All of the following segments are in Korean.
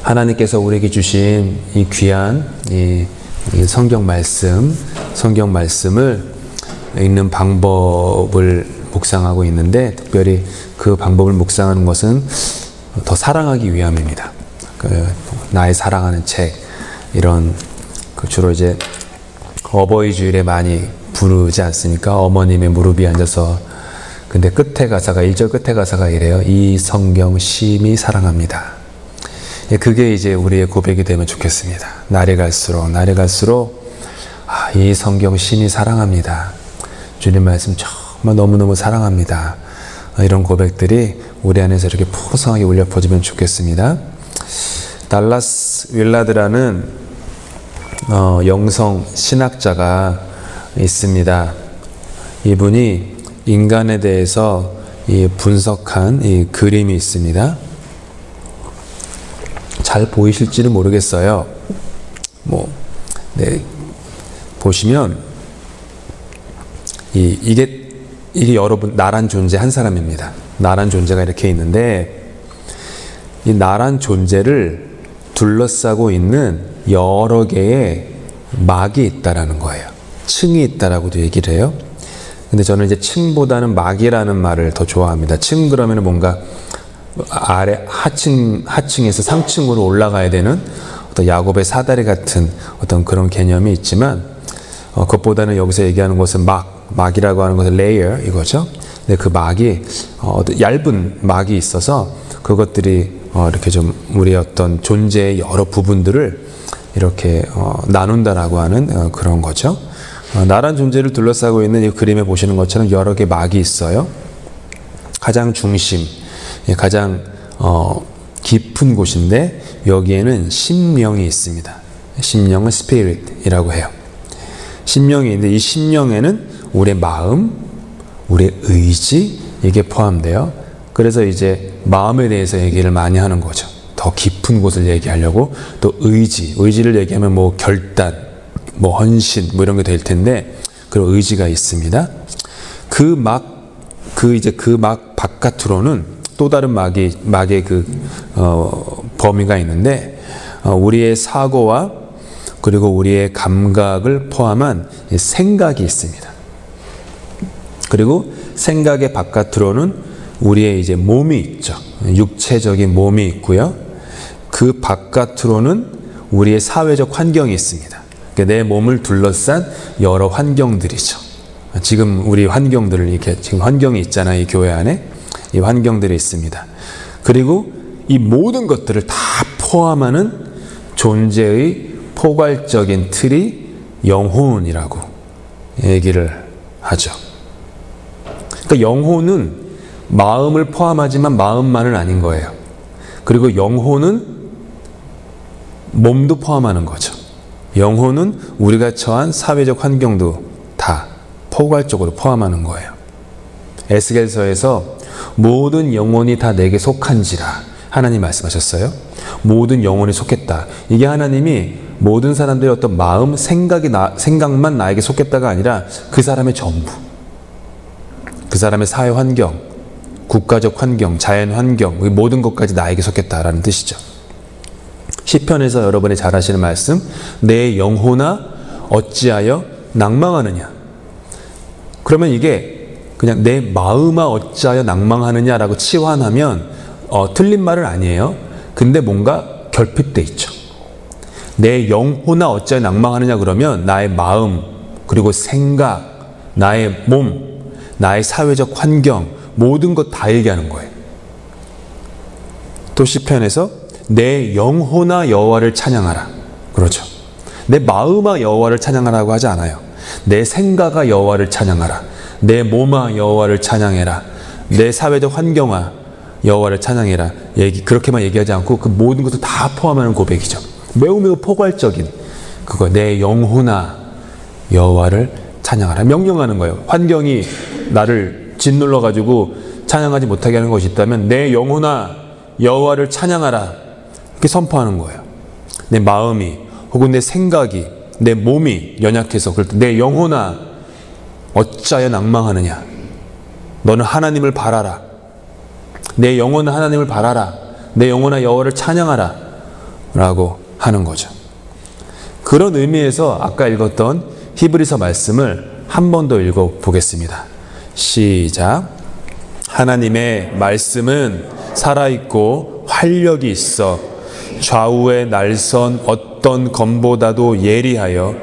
하나님께서 우리에게 주신 이 귀한 이 성경 말씀을 읽는 방법을 묵상하고 있는데, 특별히 그 방법을 묵상하는 것은 더 사랑하기 위함입니다. 나의 사랑하는 책, 이런 주로 이제 어버이 주일에 많이 부르지 않습니까? 어머님의 무릎 위에 앉아서. 근데 끝에 가사가, 1절 끝에 가사가 이래요. 이 성경 심히 사랑합니다. 그게 이제 우리의 고백이 되면 좋겠습니다. 날이 갈수록 이 성경 심히 사랑합니다. 주님 말씀 정말 너무너무 사랑합니다. 이런 고백들이 우리 안에서 이렇게 풍성하게 울려 퍼지면 좋겠습니다. 달라스 윌라드라는 영성 신학자가 있습니다. 이분이 인간에 대해서 분석한 이 그림이 있습니다. 잘 보이실지는 모르겠어요. 보시면 이게 여러분 나란 존재 한 사람입니다. 나란 존재가 이렇게 있는데, 이 나란 존재를 둘러싸고 있는 여러 개의 막이 있다라는 거예요. 층이 있다라고도 얘기를 해요. 근데 저는 이제 층보다는 막이라는 말을 더 좋아합니다. 층 그러면 뭔가 아래 하층에서 상층으로 올라가야 되는 어떤 야곱의 사다리 같은 어떤 그런 개념이 있지만, 그것보다는 여기서 얘기하는 것은 막이라고 하는 것은 레이어 이거죠. 근데 그 막이 얇은 막이 있어서 그것들이 이렇게 좀 우리의 어떤 존재의 여러 부분들을 이렇게 나눈다라고 하는 그런 거죠. 나란 존재를 둘러싸고 있는 이 그림에 보시는 것처럼 여러 개 막이 있어요. 가장 중심, 가장 깊은 곳인데 여기에는 심령이 있습니다. 심령은 스피릿이라고 해요. 심령이 있는데 이 심령에는 우리의 마음, 우리의 의지, 이게 포함돼요. 그래서 이제 마음에 대해서 얘기를 많이 하는 거죠. 더 깊은 곳을 얘기하려고. 또 의지를 얘기하면 결단, 헌신, 이런 게 될 텐데, 그런 의지가 있습니다. 그 막 바깥으로는 또 다른 막의 범위가 있는데, 우리의 사고와 그리고 우리의 감각을 포함한 생각이 있습니다. 그리고 생각의 바깥으로는 우리의 이제 몸이 있죠. 육체적인 몸이 있고요. 그 바깥으로는 우리의 사회적 환경이 있습니다. 그러니까 내 몸을 둘러싼 여러 환경들이죠. 지금 우리 환경들을 이렇게 지금 환경이 있잖아요. 이 교회 안에 이 환경들이 있습니다. 그리고 이 모든 것들을 다 포함하는 존재의 포괄적인 틀이 영혼이라고 얘기를 하죠. 그러니까 영혼은 마음을 포함하지만 마음만은 아닌 거예요. 그리고 영혼은 몸도 포함하는 거죠. 영혼은 우리가 처한 사회적 환경도 다 포괄적으로 포함하는 거예요. 에스겔서에서 모든 영혼이 다 내게 속한지라 하나님 말씀하셨어요. 모든 영혼이 속했다. 이게 하나님이 모든 사람들의 어떤 마음, 생각만 나에게 속했다가 아니라 그 사람의 전부, 그 사람의 사회 환경, 국가적 환경, 자연 환경, 모든 것까지 나에게 속했다라는 뜻이죠. 시편에서 여러분이 잘 아시는 말씀, 내 영혼아 어찌하여 낭망하느냐. 그러면 이게 그냥 내 마음아 어찌하여 낭망하느냐라고 치환하면 틀린 말은 아니에요. 근데 뭔가 결핍돼 있죠. 내 영혼아 어찌하여 낭망하느냐 그러면 나의 마음, 그리고 생각, 나의 몸, 나의 사회적 환경, 모든 것 다 얘기하는 거예요. 또 시편에서 내 영혼아 여호와를 찬양하라. 그렇죠. 내 마음아 여호와를 찬양하라고 하지 않아요. 내 생각아 여호와를 찬양하라. 내 몸아 여호와를 찬양해라. 내 사회적 환경아 여호와를 찬양해라. 그렇게만 얘기하지 않고 그 모든 것을 다 포함하는 고백이죠. 매우 포괄적인 그거. 내 영혼아 여호와를 찬양하라. 명령하는 거예요. 환경이 나를 짓눌러가지고 찬양하지 못하게 하는 것이 있다면 내 영혼아 여호와를 찬양하라. 이렇게 선포하는 거예요. 내 마음이 혹은 내 생각이, 내 몸이 연약해서 그럴 때 내 영혼아 어찌하여 낭망하느냐. 너는 하나님을 바라라. 내 영혼은 하나님을 바라라. 내 영혼아 여호와를 찬양하라. 라고 하는 거죠. 그런 의미에서 아까 읽었던 히브리서 말씀을 한 번 더 읽어보겠습니다. 시작. 하나님의 말씀은 살아있고 활력이 있어 좌우의 날선 어떤 검보다도 예리하여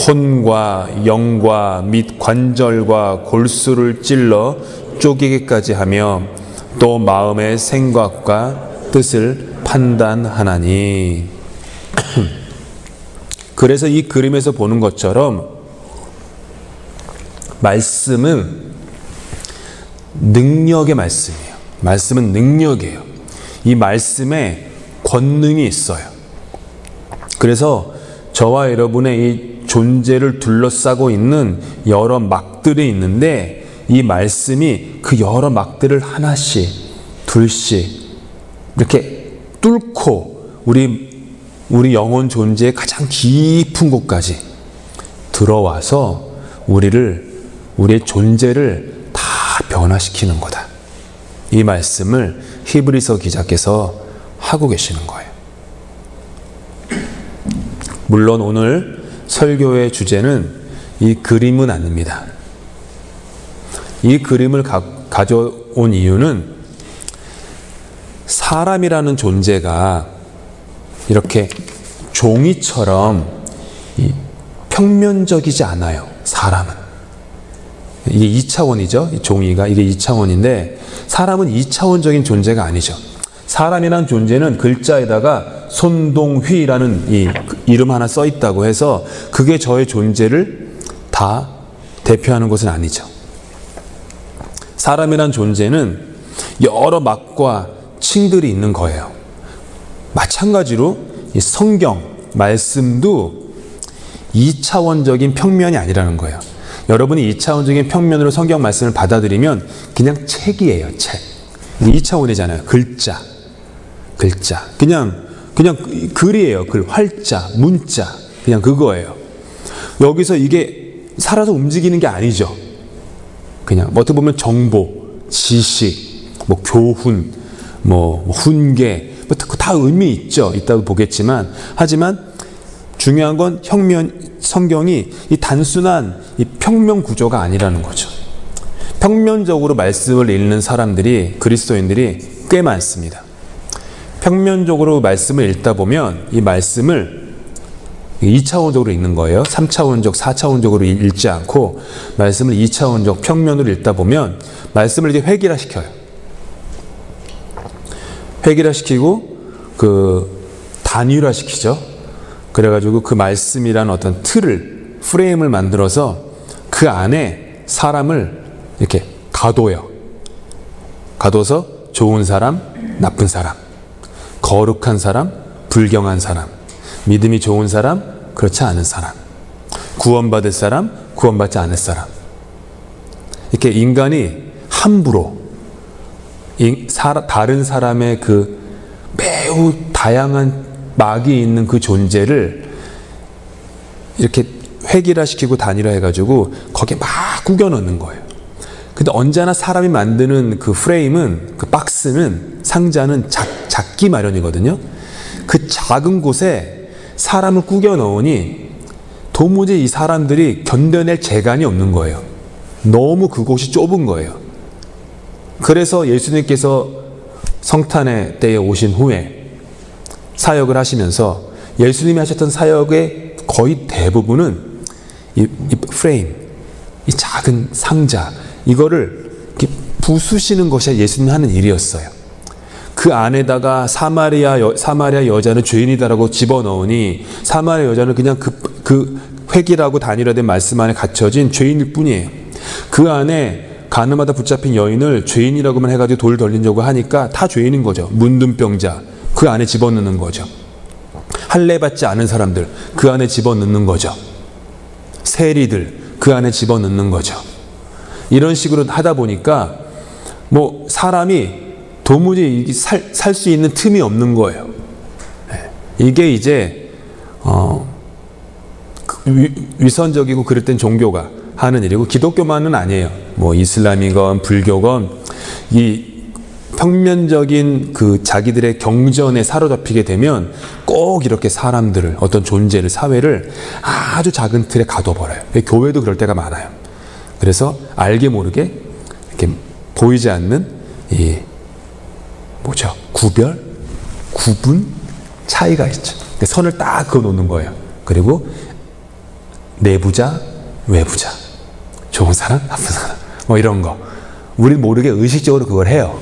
혼과 영과 및 관절과 골수를 찔러 쪼개기까지 하며 또 마음의 생각과 뜻을 판단하나니. 그래서 이 그림에서 보는 것처럼 말씀은 능력의 말씀이에요. 말씀은 능력이에요. 이 말씀에 권능이 있어요. 그래서 저와 여러분의 이 존재를 둘러싸고 있는 여러 막들이 있는데 이 말씀이 그 여러 막들을 하나씩 둘씩 이렇게 뚫고 우리 영혼 존재의 가장 깊은 곳까지 들어와서 우리의 존재를 다 변화시키는 거다. 이 말씀을 히브리서 기자께서 하고 계시는 거예요. 물론 오늘 설교의 주제는 이 그림은 아닙니다. 이 그림을 가져온 이유는 사람이라는 존재가 이렇게 종이처럼 평면적이지 않아요. 사람은. 이게 2차원이죠. 이 종이가 이게 2차원인데 사람은 2차원적인 존재가 아니죠. 사람이라는 존재는 글자에다가 손동휘라는 이 이름 하나 써 있다고 해서 그게 저의 존재를 다 대표하는 것은 아니죠. 사람이라는 존재는 여러 막과 층들이 있는 거예요. 마찬가지로 이 성경, 말씀도 2차원적인 평면이 아니라는 거예요. 여러분이 2차원적인 평면으로 성경 말씀을 받아들이면 그냥 책이에요. 책. 2차원이잖아요. 글자. 그냥 글이에요. 글, 활자, 문자. 그냥 그거예요. 여기서 이게 살아서 움직이는 게 아니죠. 그냥 어떻게 보면 정보, 지식, 뭐 교훈, 뭐 훈계, 다 의미 있죠. 있다고 보겠지만, 하지만 중요한 건 성경이 이 단순한 이 평면 구조가 아니라는 거죠. 평면적으로 말씀을 읽는 사람들이, 그리스도인들이 꽤 많습니다. 평면적으로 말씀을 읽다 보면 이 말씀을 2차원적으로 읽는 거예요. 3차원적, 4차원적으로 읽지 않고 말씀을 2차원적 평면으로 읽다 보면 말씀을 이제 획일화시켜요. 획일화시키고 단일화시키죠. 그래가지고 그 말씀이라는 어떤 틀을, 프레임을 만들어서 그 안에 사람을 이렇게 가둬요. 가둬서 좋은 사람, 나쁜 사람, 거룩한 사람, 불경한 사람, 믿음이 좋은 사람, 그렇지 않은 사람, 구원받을 사람, 구원받지 않을 사람. 이렇게 인간이 함부로 다른 사람의 그 매우 다양한 막이 있는 그 존재를 이렇게 획일화시키고 단일화해가지고 거기에 막 꾸겨 넣는 거예요. 근데 언제나 사람이 만드는 그 프레임은, 그 박스는, 상자는 작기 마련이거든요. 그 작은 곳에 사람을 꾸겨 넣으니 도무지 이 사람들이 견뎌낼 재간이 없는 거예요. 너무 그곳이 좁은 거예요. 그래서 예수님께서 성탄의 때에 오신 후에 사역을 하시면서 예수님이 하셨던 사역의 거의 대부분은 이 프레임, 이 작은 상자, 이거를 이렇게 부수시는 것이 예수님이 하는 일이었어요. 그 안에다가 사마리아 여자는 죄인이다라고 집어넣으니 사마리아 여자는 그냥 그 획일하고 단일화된 말씀 안에 갇혀진 죄인일 뿐이에요. 그 안에 가늠하다 붙잡힌 여인을 죄인이라고만 해가지고 돌 던지려고 하니까 다 죄인인 거죠. 문둥병자 그 안에 집어넣는 거죠. 할례받지 않은 사람들 그 안에 집어넣는 거죠. 세리들 그 안에 집어넣는 거죠. 이런 식으로 하다 보니까 뭐 사람이 도무지 살 수 있는 틈이 없는 거예요. 이게 이제 위선적이고 그릇된 종교가 하는 일이고 기독교만은 아니에요. 뭐 이슬람이건 불교건 이 평면적인 그 자기들의 경전에 사로잡히게 되면 꼭 이렇게 사람들을, 어떤 존재를, 사회를 아주 작은 틀에 가둬버려요. 교회도 그럴 때가 많아요. 그래서 알게 모르게 이렇게 보이지 않는 이 구별, 구분, 차이가 있죠. 선을 딱 그어놓는 거예요. 그리고 내부자, 외부자, 좋은 사람, 나쁜 사람, 뭐 이런 거. 우리 모르게 의식적으로 그걸 해요.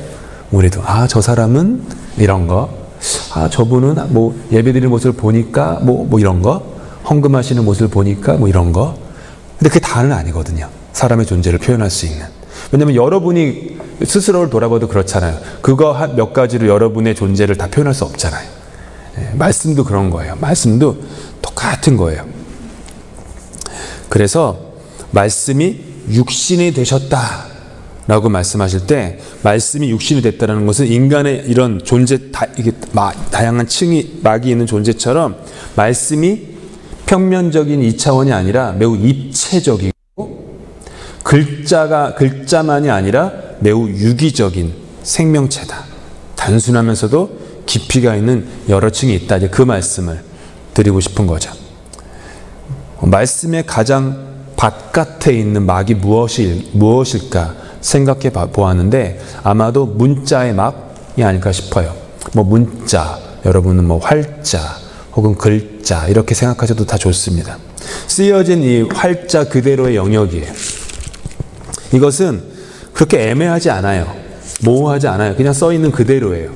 우리도 저 사람은 이런 거, 저분은 뭐 예배드리는 모습을 보니까 뭐 이런 거, 헌금하시는 모습을 보니까 뭐 이런 거. 근데 그게 다는 아니거든요. 사람의 존재를 표현할 수 있는. 왜냐면 여러분이 스스로를 돌아봐도 그렇잖아요. 그거 몇 가지로 여러분의 존재를 다 표현할 수 없잖아요. 말씀도 그런 거예요. 말씀도 똑같은 거예요. 그래서 말씀이 육신이 되셨다 라고 말씀하실 때, 말씀이 육신이 됐다는 것은 인간의 이런 존재, 이게 다양한 층이, 막이 있는 존재처럼 말씀이 평면적인 2차원이 아니라 매우 입체적이고, 글자만이 아니라 매우 유기적인 생명체다. 단순하면서도 깊이가 있는 여러 층이 있다. 이제 그 말씀을 드리고 싶은 거죠. 말씀의 가장 바깥에 있는 막이 무엇일까 생각해 보았는데, 아마도 문자의 막이 아닐까 싶어요. 문자, 여러분은 활자 혹은 글자 이렇게 생각하셔도 다 좋습니다. 쓰여진 이 활자 그대로의 영역이에요. 이것은 그렇게 애매하지 않아요. 모호하지 않아요. 그냥 써 있는 그대로예요.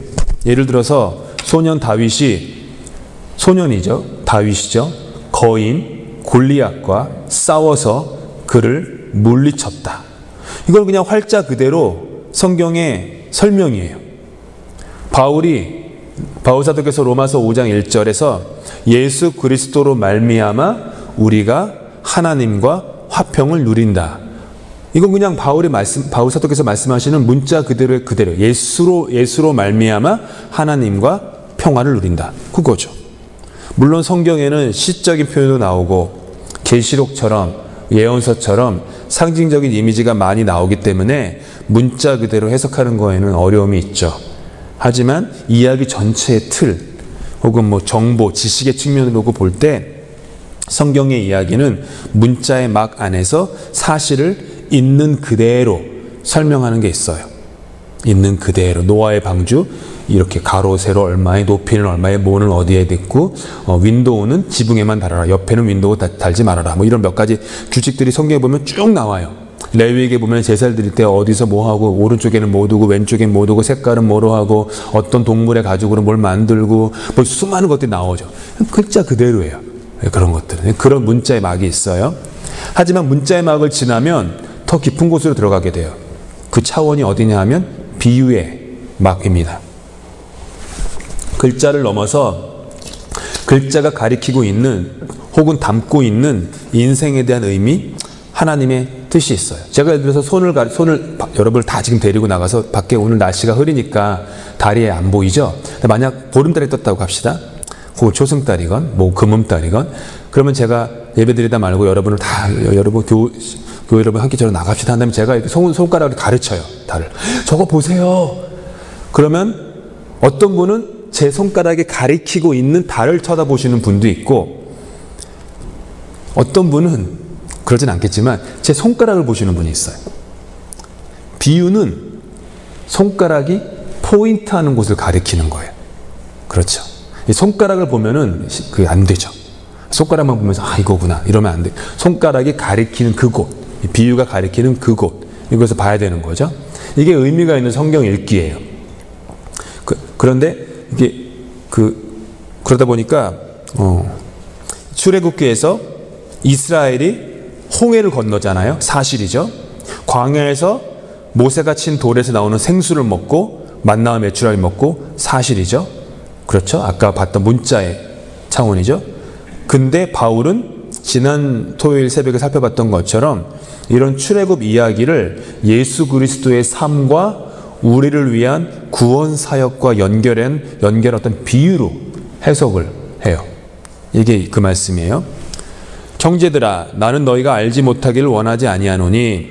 예를 들어서 소년 다윗이, 소년이죠. 다윗이죠. 거인 골리앗과 싸워서 그를 물리쳤다. 이건 그냥 활자 그대로 성경의 설명이에요. 바울사도께서 로마서 5장 1절에서 예수 그리스도로 말미암아 우리가 하나님과 화평을 누린다. 이건 그냥 바울사도께서 말씀하시는 문자 그대로의 그대로, 예수로 말미암아 하나님과 평화를 누린다. 그거죠. 물론 성경에는 시적인 표현도 나오고 계시록처럼, 예언서처럼 상징적인 이미지가 많이 나오기 때문에 문자 그대로 해석하는 거에는 어려움이 있죠. 하지만 이야기 전체의 틀 혹은 정보, 지식의 측면으로 볼 때 성경의 이야기는 문자의 막 안에서 사실을 있는 그대로 설명하는 게 있어요. 있는 그대로. 노아의 방주, 이렇게 가로 세로 얼마에, 높이는 얼마에, 모는 어디에 있고, 윈도우는 지붕에만 달아라, 옆에는 윈도우 달지 말아라, 이런 몇 가지 규칙들이 성경에 보면 쭉 나와요. 레위기에 보면 제사를 드릴 때 어디서 뭐 하고, 오른쪽에는 뭐 두고 왼쪽엔 뭐 두고, 색깔은 뭐로 하고, 어떤 동물의 가죽으로 뭘 만들고, 수많은 것들이 나오죠. 글자 그대로예요. 그런 것들은. 그런 문자의 막이 있어요. 하지만 문자의 막을 지나면 더 깊은 곳으로 들어가게 돼요. 그 차원이 어디냐 하면 비유의 막입니다. 글자를 넘어서 글자가 가리키고 있는 혹은 담고 있는 인생에 대한 의미, 하나님의 뜻이 있어요. 제가 예를 들어서 손을 여러분을 다 지금 데리고 나가서 밖에 오늘 날씨가 흐리니까 달이 안 보이죠? 만약 보름달이 떴다고 합시다. 혹은 초승달이건 금음달이건, 그러면 제가 예배드리다 말고 여러분 교회 여러분 함께 저랑 나갑시다 한다면 제가 이렇게 손가락으로 가르쳐요. 달을. 저거 보세요. 그러면 어떤 분은 제 손가락에 가리키고 있는 달을 쳐다보시는 분도 있고, 어떤 분은 그러진 않겠지만 제 손가락을 보시는 분이 있어요. 비유는 손가락이 포인트하는 곳을 가리키는 거예요. 그렇죠. 이 손가락을 보면은 그게 안 되죠. 손가락만 보면서 이거구나 이러면 안 돼. 손가락이 가리키는 그곳, 비유가 가리키는 그곳, 이것을 봐야 되는 거죠. 이게 의미가 있는 성경 읽기예요. 그런데 이게 그러다 보니까 출애굽기에서 이스라엘이 홍해를 건너잖아요. 사실이죠. 광야에서 모세가 친 돌에서 나오는 생수를 먹고 만나와 메추라를 먹고 사실이죠. 그렇죠. 아까 봤던 문자의 차원이죠. 근데 바울은 지난 토요일 새벽에 살펴봤던 것처럼 이런 출애굽 이야기를 예수 그리스도의 삶과 우리를 위한 구원 사역과 연결한 어떤 비유로 해석을 해요. 이게 그 말씀이에요. 형제들아, 나는 너희가 알지 못하기를 원하지 아니하노니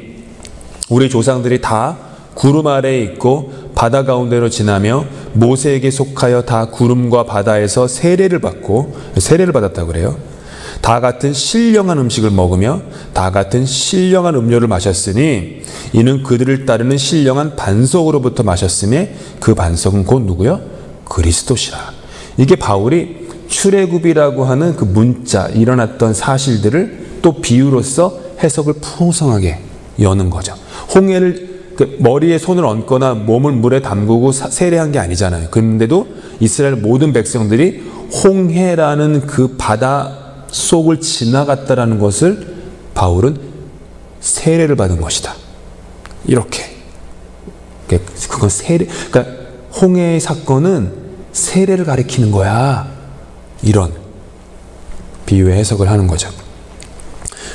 우리 조상들이 다 구름 아래에 있고 바다 가운데로 지나며 모세에게 속하여 다 구름과 바다에서 세례를 받았다고 그래요. 다 같은 신령한 음식을 먹으며 다 같은 신령한 음료를 마셨으니 이는 그들을 따르는 신령한 반석으로부터 마셨음에 그 반석은 곧 누구요? 그리스도시라. 이게 바울이 출애굽이라고 하는 그 문자, 일어났던 사실들을 또 비유로서 해석을 풍성하게 여는 거죠. 홍해를 머리에 손을 얹거나 몸을 물에 담그고 세례한 게 아니잖아요. 그런데도 이스라엘 모든 백성들이 홍해라는 그 바다 속을 지나갔다라는 것을 바울은 세례를 받은 것이다. 이렇게. 그건 그러니까 홍해의 사건은 세례를 가리키는 거야. 이런 비유의 해석을 하는 거죠.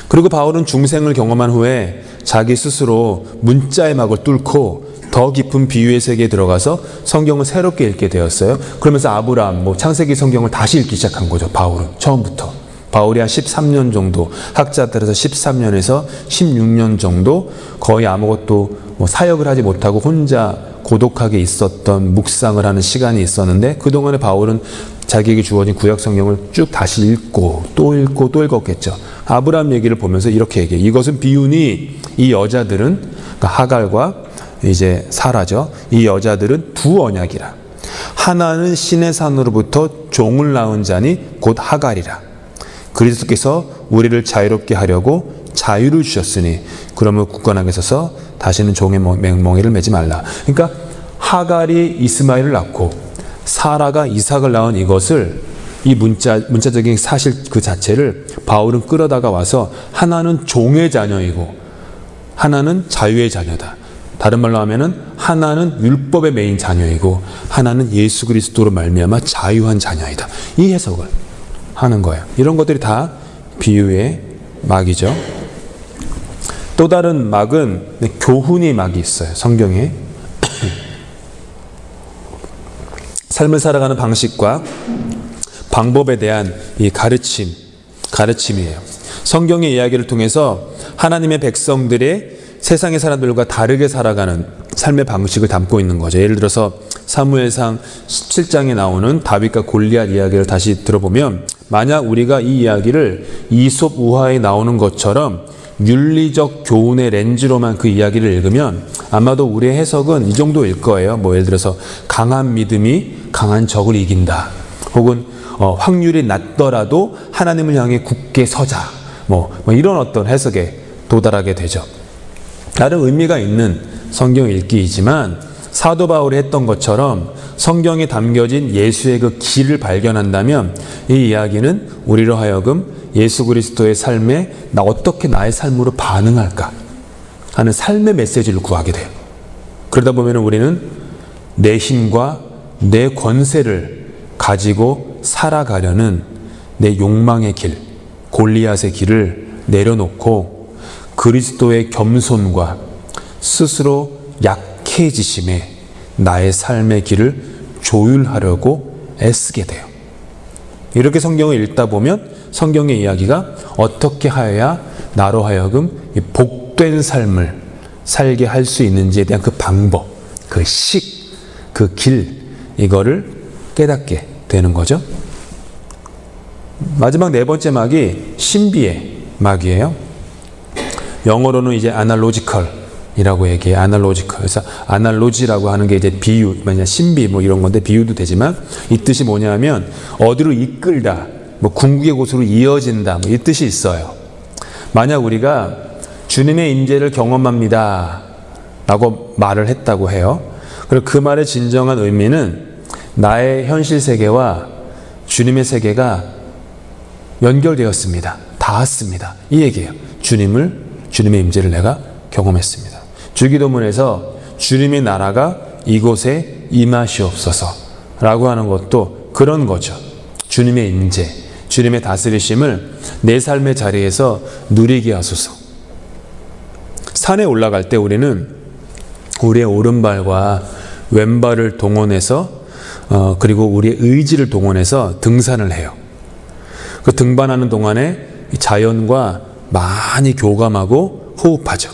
그리고 바울은 중생을 경험한 후에 자기 스스로 문자의 막을 뚫고 더 깊은 비유의 세계에 들어가서 성경을 새롭게 읽게 되었어요. 그러면서 아브라함, 창세기 성경을 다시 읽기 시작한 거죠. 바울은 처음부터. 바울이 한 13년 정도, 학자들에서 13년에서 16년 정도 거의 아무것도 사역을 하지 못하고 혼자 고독하게 있었던 묵상을 하는 시간이 있었는데, 그동안에 바울은 자기에게 주어진 구약 성경을 쭉 다시 읽고 또 읽고 또 읽었겠죠. 아브라함 얘기를 보면서 이렇게 얘기해요. 이것은 비유니 이 여자들은, 그러니까 하갈과 이제 사라죠. 이 여자들은 두 언약이라. 하나는 신의 산으로부터 종을 낳은 자니 곧 하갈이라. 그리스도께서 우리를 자유롭게 하려고 자유를 주셨으니 그러면 굳건하게 서서 다시는 종의 멍에를 매지 말라. 그러니까 하갈이 이스마엘을 낳고 사라가 이삭을 낳은 이것을, 이 문자적인 사실 그 자체를 바울은 끌어다가 와서 하나는 종의 자녀이고 하나는 자유의 자녀다. 다른 말로 하면은 하나는 율법에 매인 자녀이고 하나는 예수 그리스도로 말미암아 자유한 자녀이다. 이 해석을 하는 거예요. 이런 것들이 다 비유의 막이죠. 또 다른 막은 교훈의 막이 있어요. 성경에. 삶을 살아가는 방식과 방법에 대한 이 가르침이에요. 성경의 이야기를 통해서 하나님의 백성들의 세상의 사람들과 다르게 살아가는 삶의 방식을 담고 있는 거죠. 예를 들어서 사무엘상 17장에 나오는 다윗과 골리앗 이야기를 다시 들어보면, 만약 우리가 이 이야기를 이솝 우화에 나오는 것처럼 윤리적 교훈의 렌즈로만 그 이야기를 읽으면 아마도 우리의 해석은 이 정도일 거예요. 예를 들어서 강한 믿음이 강한 적을 이긴다. 혹은 확률이 낮더라도 하나님을 향해 굳게 서자. 이런 어떤 해석에 도달하게 되죠. 다른 의미가 있는 성경 읽기이지만 사도 바울이 했던 것처럼 성경에 담겨진 예수의 그 길을 발견한다면 이 이야기는 우리로 하여금 예수 그리스도의 삶에 어떻게 나의 삶으로 반응할까 하는 삶의 메시지를 구하게 돼요. 그러다 보면 우리는 내 힘과 내 권세를 가지고 살아가려는 내 욕망의 길, 골리앗의 길을 내려놓고 그리스도의 겸손과 스스로 약해지심에 나의 삶의 길을 조율하려고 애쓰게 돼요. 이렇게 성경을 읽다 보면 성경의 이야기가 어떻게 하여야 나로 하여금 복된 삶을 살게 할 수 있는지에 대한 그 방법, 그 길, 이거를 깨닫게 되는 거죠. 마지막 네 번째 막이 신비의 막이에요. 영어로는 이제 아날로지컬이라고 얘기해요. 아날로지컬. 그래서 아날로지라고 하는 게 이제 비유, 만약 신비 이런 건데 비유도 되지만 이 뜻이 뭐냐면 어디로 이끌다, 궁극의 곳으로 이어진다, 이 뜻이 있어요. 만약 우리가 주님의 임재를 경험합니다 라고 말을 했다고 해요. 그리고 그 말의 진정한 의미는 나의 현실 세계와 주님의 세계가 연결되었습니다. 닿았습니다. 이 얘기예요. 주님의 임재를 내가 경험했습니다. 주기도문에서 주님의 나라가 이곳에 임하시옵소서 라고 하는 것도 그런 거죠. 주님의 임재, 주님의 다스리심을 내 삶의 자리에서 누리게 하소서. 산에 올라갈 때 우리는 우리의 오른발과 왼발을 동원해서 그리고 우리의 의지를 동원해서 등산을 해요. 그 등반하는 동안에 자연과 많이 교감하고 호흡하죠.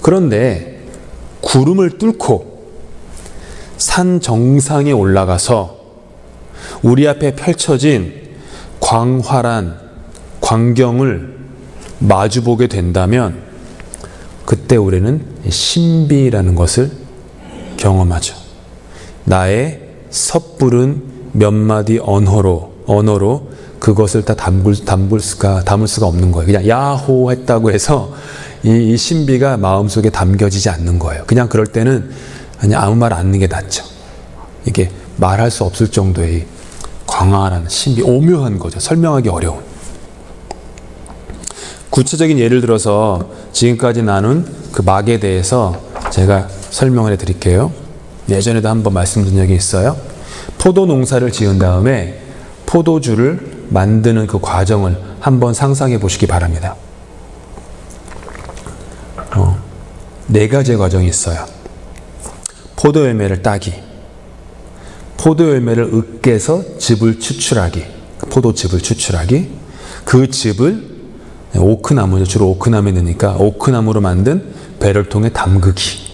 그런데 구름을 뚫고 산 정상에 올라가서 우리 앞에 펼쳐진 광활한 광경을 마주보게 된다면 그때 우리는 신비라는 것을 경험하죠. 나의 섣부른 몇 마디 언어로 그것을 다 담을 수가 없는 거예요. 그냥 야호 했다고 해서 이 신비가 마음속에 담겨지지 않는 거예요. 그냥 그럴 때는 그냥 아무 말 안 하는 게 낫죠. 이게 말할 수 없을 정도의 광활한 신비, 오묘한 거죠. 설명하기 어려운. 구체적인 예를 들어서 지금까지 나눈 그 막에 대해서 제가 설명을 해드릴게요. 예전에도 한번 말씀드린 적이 있어요. 포도 농사를 지은 다음에 포도주를 만드는 그 과정을 한번 상상해 보시기 바랍니다. 4가지의 과정이 있어요. 포도 열매를 따기, 포도 열매를 으깨서 즙을 추출하기, 포도즙을 추출하기, 그 즙을 오크나무죠. 주로 오크나무에 넣으니까 오크나무로 만든 배럴통에 담그기,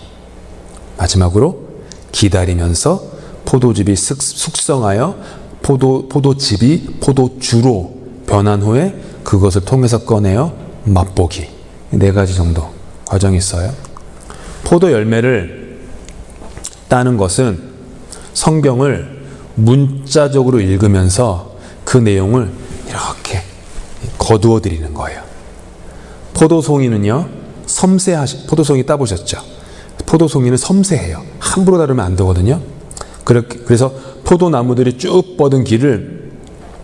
마지막으로 기다리면서 포도즙이 숙성하여 포도즙이 포도주로 변한 후에 그것을 통해서 꺼내어 맛보기. 4가지 정도 과정이 있어요. 포도 열매를 따는 것은 성경을 문자적으로 읽으면서 그 내용을 이렇게 거두어 드리는 거예요. 포도송이는요, 포도송이 따보셨죠? 포도송이는 섬세해요. 함부로 다루면 안 되거든요. 그래서 포도나무들이 쭉 뻗은 길을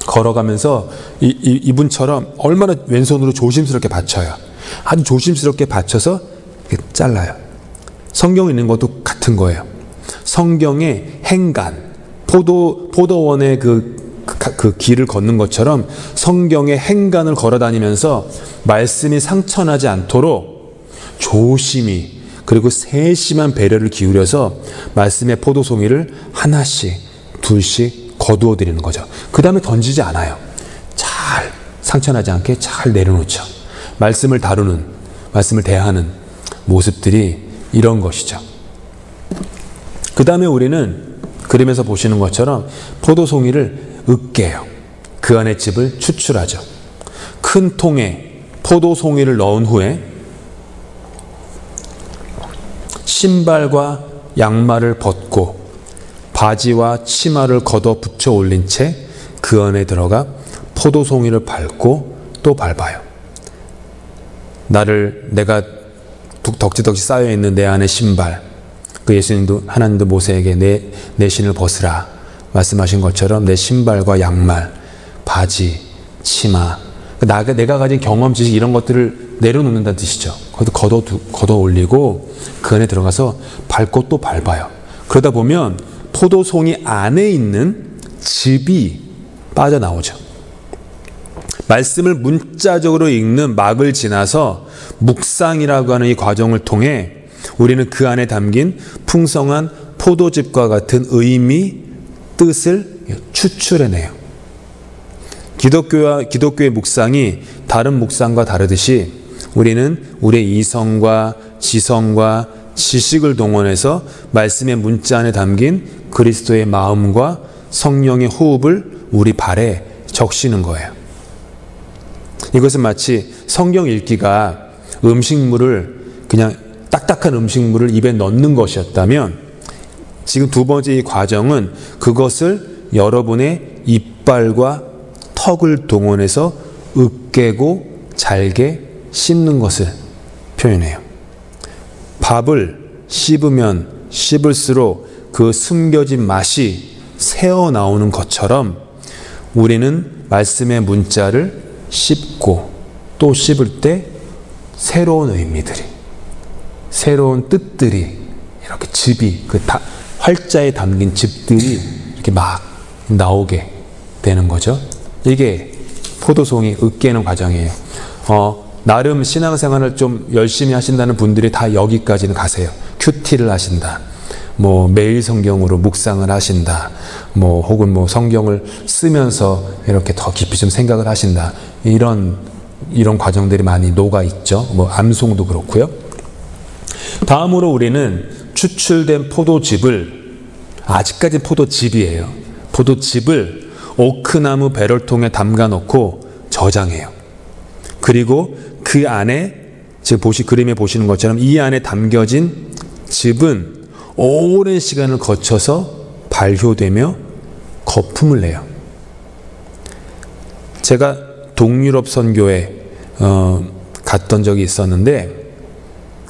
걸어가면서 이분처럼 얼마나 왼손으로 조심스럽게 받쳐요. 아주 조심스럽게 받쳐서 잘라요. 성경에 있는 것도 같은 거예요. 성경의 행간, 포도원의 그 길을 걷는 것처럼 성경의 행간을 걸어 다니면서 말씀이 상처나지 않도록 조심히 그리고 세심한 배려를 기울여서 말씀의 포도송이를 하나씩 둘씩 거두어 드리는 거죠. 그 다음에 던지지 않아요. 잘 상처나지 않게 잘 내려놓죠. 말씀을 다루는, 말씀을 대하는 모습들이 이런 것이죠. 그 다음에 우리는 그림에서 보시는 것처럼 포도송이를 으깨요. 그 안에 즙을 추출하죠. 큰 통에 포도송이를 넣은 후에 신발과 양말을 벗고 바지와 치마를 걷어 붙여 올린 채 그 안에 들어가 포도송이를 밟고 또 밟아요. 내가 덕지덕지 쌓여있는 내 안의 신발, 그 예수님도 하나님도 모세에게 내 신을 벗으라 말씀하신 것처럼 내 신발과 양말, 바지, 치마, 내가 가진 경험, 지식 이런 것들을 내려놓는다는 뜻이죠. 걷어 올리고 그 안에 들어가서 밟고 또 밟아요. 그러다 보면 포도송이 안에 있는 즙이 빠져나오죠. 말씀을 문자적으로 읽는 막을 지나서 묵상이라고 하는 이 과정을 통해 우리는 그 안에 담긴 풍성한 포도즙과 같은 의미, 뜻을 추출해내요. 기독교의 묵상이 다른 묵상과 다르듯이 우리는 우리의 이성과 지성과 지식을 동원해서 말씀의 문자 안에 담긴 그리스도의 마음과 성령의 호흡을 우리 발에 적시는 거예요. 이것은 마치 성경 읽기가 음식물을 그냥 딱딱한 음식물을 입에 넣는 것이었다면 지금 두 번째 이 과정은 그것을 여러분의 이빨과 턱을 동원해서 으깨고 잘게 씹는 것을 표현해요. 밥을 씹으면 씹을수록 그 숨겨진 맛이 새어나오는 것처럼 우리는 말씀의 문자를 씹고 또 씹을 때 새로운 의미들이, 새로운 뜻들이 이렇게 즙이 활자에 담긴 즙들이 이렇게 막 나오게 되는 거죠. 이게 포도송이 으깨는 과정이에요. 나름 신앙생활을 좀 열심히 하신다는 분들이 다 여기까지는 가세요. 큐티를 하신다. 매일 성경으로 묵상을 하신다. 혹은 성경을 쓰면서 이렇게 더 깊이 좀 생각을 하신다. 이런 과정들이 많이 녹아 있죠. 암송도 그렇고요. 다음으로 우리는 추출된 포도즙을 아직까지 포도즙이에요. 포도즙을 오크나무 배럴통에 담가 놓고 저장해요. 그리고 그 안에 지금 그림에 보시는 것처럼 이 안에 담겨진 즙은 오랜 시간을 거쳐서 발효되며 거품을 내요. 제가 동유럽 선교에 갔던 적이 있었는데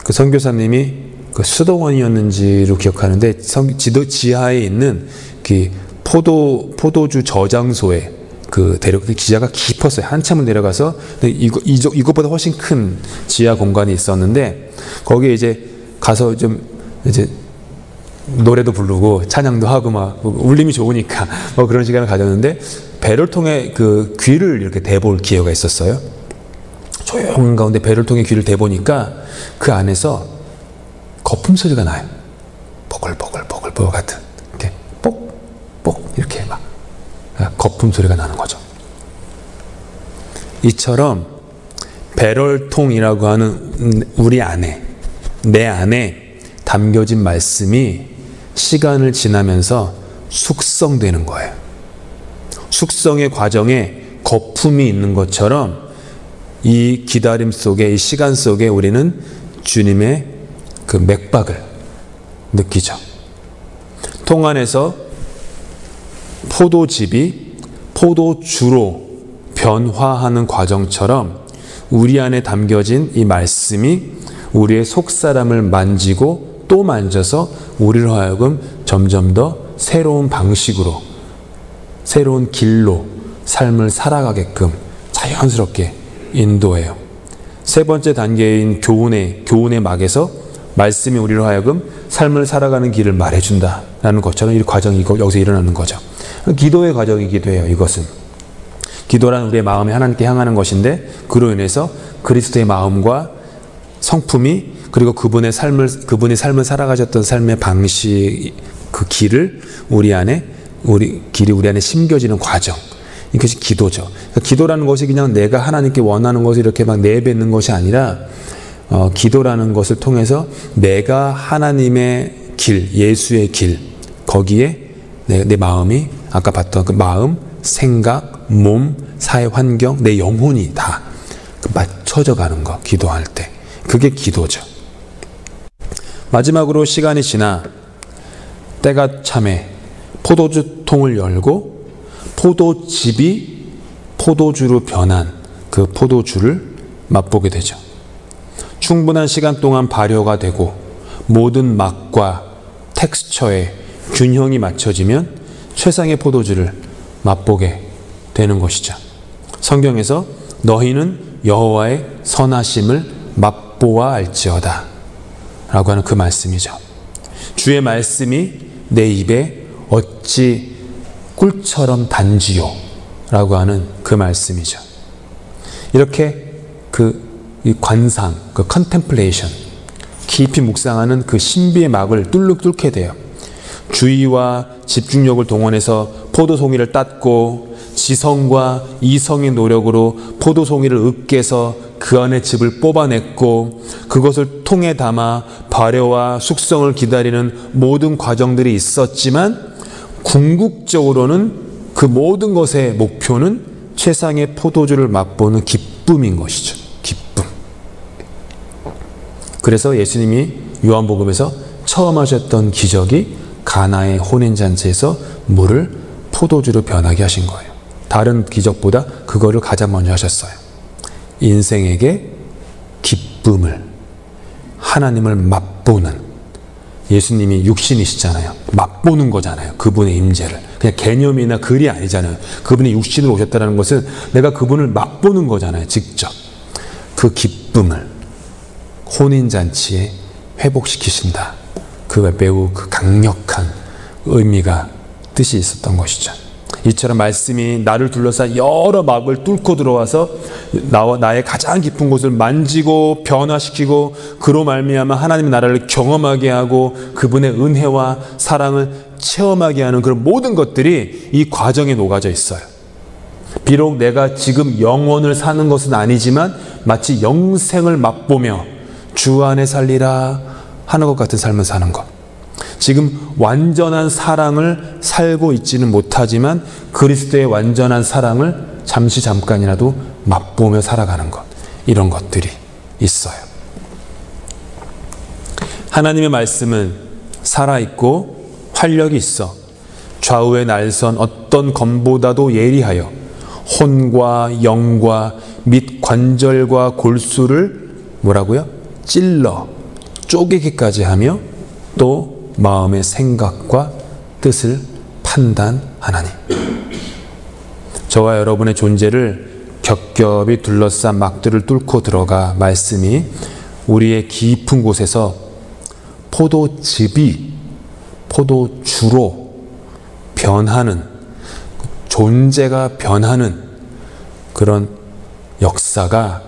그 선교사님이 그 수도원이었는지로 기억하는데 지하에 있는 그 포도주 저장소에 지하가 깊었어요. 한참을 내려가서 이것보다 훨씬 큰 지하 공간이 있었는데 거기에 이제 가서 좀 이제 노래도 부르고 찬양도 하고 막 울림이 좋으니까 뭐 그런 시간을 가졌는데 배를 통해 그 귀를 이렇게 대볼 기회가 있었어요. 조용한 가운데 배를 통해 귀를 대보니까 그 안에서 거품 소리가 나요. 보글보글 같은 이렇게 뽁뽁 이렇게 막 거품 소리가 나는 거죠. 이처럼 배럴통이라고 하는 우리 안에, 내 안에 담겨진 말씀이 시간을 지나면서 숙성되는 거예요. 숙성의 과정에 거품이 있는 것처럼 이 기다림 속에, 이 시간 속에 우리는 주님의 그 맥박을 느끼죠. 통 안에서 포도즙이 포도주로 변화하는 과정처럼 우리 안에 담겨진 이 말씀이 우리의 속사람을 만지고 또 만져서 우리로 하여금 점점 더 새로운 방식으로, 새로운 길로 삶을 살아가게끔 자연스럽게 인도해요. 세 번째 단계인 교훈의 막에서 말씀이 우리로 하여금 삶을 살아가는 길을 말해준다라는 것처럼 이 과정이 여기서 일어나는 거죠. 기도의 과정이기도 해요. 이것은 기도란 우리의 마음이 하나님께 향하는 것인데 그로 인해서 그리스도의 마음과 성품이 그리고 그분이 삶을 살아가셨던 삶의 방식, 그 길을 우리 안에 심겨지는 과정, 이것이 기도죠. 그러니까 기도라는 것이 그냥 내가 하나님께 원하는 것을 이렇게 막 내뱉는 것이 아니라 기도라는 것을 통해서 내가 하나님의 길, 예수의 길, 거기에 내 마음이 아까 봤던 그 마음, 생각, 몸, 사회 환경, 내 영혼이 다 맞춰져 가는 거, 기도할 때. 그게 기도죠. 마지막으로 시간이 지나 때가 참에 포도주 통을 열고 포도즙이 포도주로 변한 그 포도주를 맛보게 되죠. 충분한 시간 동안 발효가 되고 모든 맛과 텍스처에 균형이 맞춰지면 최상의 포도주를 맛보게 되는 것이죠. 성경에서 너희는 여호와의 선하심을 맛보아 알지어다 라고 하는 그 말씀이죠. 주의 말씀이 내 입에 어찌 꿀처럼 단지요 라고 하는 그 말씀이죠. 이렇게 이 관상, 그 컨템플레이션, 깊이 묵상하는 그 신비의 막을 뚫게 돼요. 주의와 집중력을 동원해서 포도송이를 땄고 지성과 이성의 노력으로 포도송이를 으깨서 그 안에 즙을 뽑아냈고 그것을 통에 담아 발효와 숙성을 기다리는 모든 과정들이 있었지만 궁극적으로는 그 모든 것의 목표는 최상의 포도주를 맛보는 기쁨인 것이죠. 기쁨. 그래서 예수님이 요한복음에서 처음 하셨던 기적이 가나의 혼인잔치에서 물을 포도주로 변하게 하신 거예요. 다른 기적보다 그거를 가장 먼저 하셨어요. 인생에게 기쁨을, 하나님을 맛보는, 예수님이 육신이시잖아요. 맛보는 거잖아요. 그분의 임재를. 그냥 개념이나 글이 아니잖아요. 그분이 육신으로 오셨다는 것은 내가 그분을 맛보는 거잖아요. 직접. 그 기쁨을 혼인잔치에 회복시키신다. 그 매우 강력한 의미가, 뜻이 있었던 것이죠. 이처럼 말씀이 나를 둘러싸 여러 막을 뚫고 들어와서 나의 가장 깊은 곳을 만지고 변화시키고 그로 말미암아 하나님의 나라를 경험하게 하고 그분의 은혜와 사랑을 체험하게 하는 그런 모든 것들이 이 과정에 녹아져 있어요. 비록 내가 지금 영원을 사는 것은 아니지만 마치 영생을 맛보며 주 안에 살리라 하는 것 같은 삶을 사는 것. 지금 완전한 사랑을 살고 있지는 못하지만 그리스도의 완전한 사랑을 잠깐이라도 맛보며 살아가는 것, 이런 것들이 있어요. 하나님의 말씀은 살아있고 활력이 있어 좌우의 날선 어떤 검보다도 예리하여 혼과 영과 및 관절과 골수를 뭐라고요? 찔러 쪼개기까지 하며 또 마음의 생각과 뜻을 판단하나니. 저와 여러분의 존재를 겹겹이 둘러싼 막들을 뚫고 들어가 말씀이 우리의 깊은 곳에서 포도주로 변하는, 존재가 변하는 그런 역사가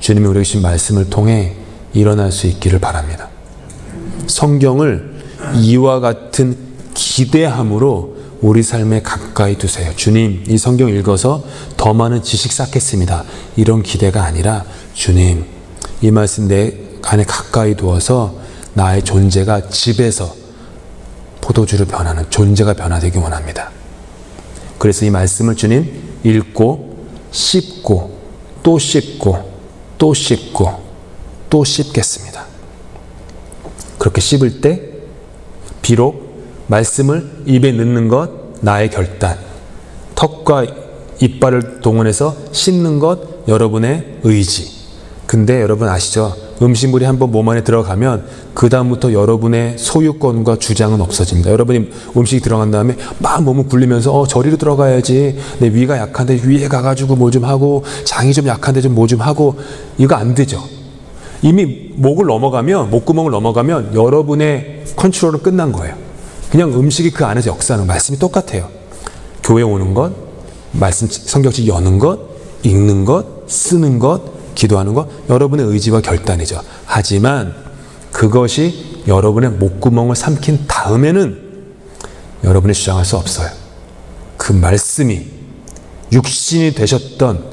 주님이 우리에게 주신 말씀을 통해 일어날 수 있기를 바랍니다. 성경을 이와 같은 기대함으로 우리 삶에 가까이 두세요. 주님, 이 성경 읽어서 더 많은 지식 쌓겠습니다. 이런 기대가 아니라 주님, 이 말씀 내 안에 가까이 두어서 나의 존재가 집에서 포도주로 변하는 존재가 변화되기 원합니다. 그래서 이 말씀을 주님 읽고 씹고 또 씹고 또 씹고 또 씹겠습니다. 그렇게 씹을 때 비록 말씀을 입에 넣는 것 나의 결단, 턱과 이빨을 동원해서 씹는 것 여러분의 의지. 근데 여러분 아시죠? 음식물이 한번 몸 안에 들어가면 그 다음부터 여러분의 소유권과 주장은 없어집니다. 여러분이 음식이 들어간 다음에 막 몸을 굴리면서 저리로 들어가야지, 내 위가 약한데 위에 가가지고 뭐 좀 하고, 장이 좀 약한데 좀 뭐 좀 하고, 이거 안 되죠. 이미 목구멍을 넘어가면 여러분의 컨트롤은 끝난 거예요. 그냥 음식이 그 안에서 역사하는, 말씀이 똑같아요. 교회 오는 것, 말씀 성경책 여는 것, 읽는 것, 쓰는 것, 기도하는 것, 여러분의 의지와 결단이죠. 하지만 그것이 여러분의 목구멍을 삼킨 다음에는 여러분이 주장할 수 없어요. 그 말씀이 육신이 되셨던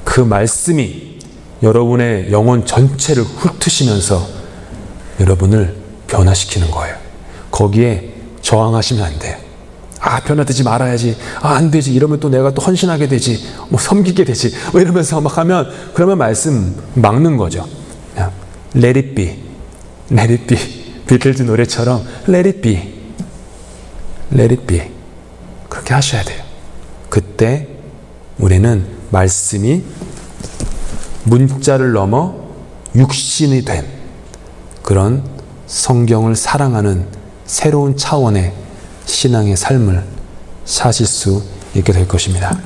그 말씀이 여러분의 영혼 전체를 훑으시면서 여러분을 변화시키는 거예요. 거기에 저항하시면 안 돼요. 변화되지 말아야지. 안 되지. 이러면 또 내가 또 헌신하게 되지. 섬기게 되지. 이러면서 막 하면, 그러면 말씀 막는 거죠. 그냥 let it be. let it be. 비틀즈 노래처럼 let it be. let it be. 그렇게 하셔야 돼요. 그때 우리는 말씀이 문자를 넘어 육신이 된 그런 성경을 사랑하는 새로운 차원의 신앙의 삶을 사실 수 있게 될 것입니다.